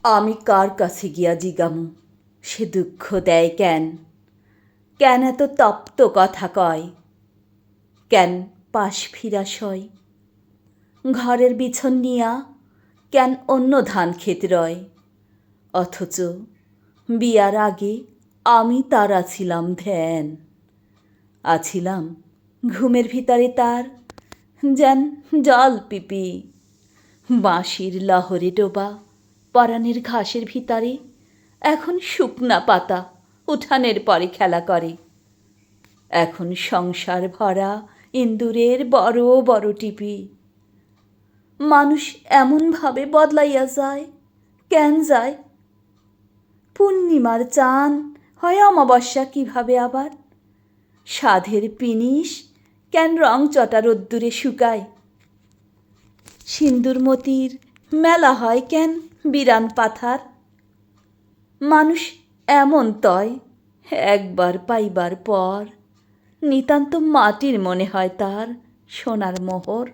আমি কার কাছে গিয়া জিগামু, সে দুঃখ দেয় কেন? কেন এত তপ্ত কথা কয়? কেন পাশ ফিরা সয়? ঘরের বিছন নিয়া কেন অন্য ধান ক্ষেত রয়? অথচ বিয়ার আগে আমি তার আছিলাম ধ্যান। আছিলাম ঘুমের ভিতরে তার, যেন জল পিপি। বাঁশির লহরে ডোবা পরাণের ঘাসের ভিতরে এখন শুকনা পাতা উঠানের পরে খেলা করে। এখন সংসার ভরা ইন্দুরের বড় বড় টিপি। মানুষ এমনভাবে বদলাইয়া যায়, কেন যায়? পূর্ণিমার চাঁদ হয় অমাবস্যা কিভাবে আবার? সাধের পিনিস কেন রং চটা রোদ্দুরে শুকায়? সিন্দুরমতির মেলা হয় কেন বিরান পাথার? মানুষ এমন তয় একবার পাইবার পর নিতান্ত মাটির মনে হয় তার সোনার মোহর।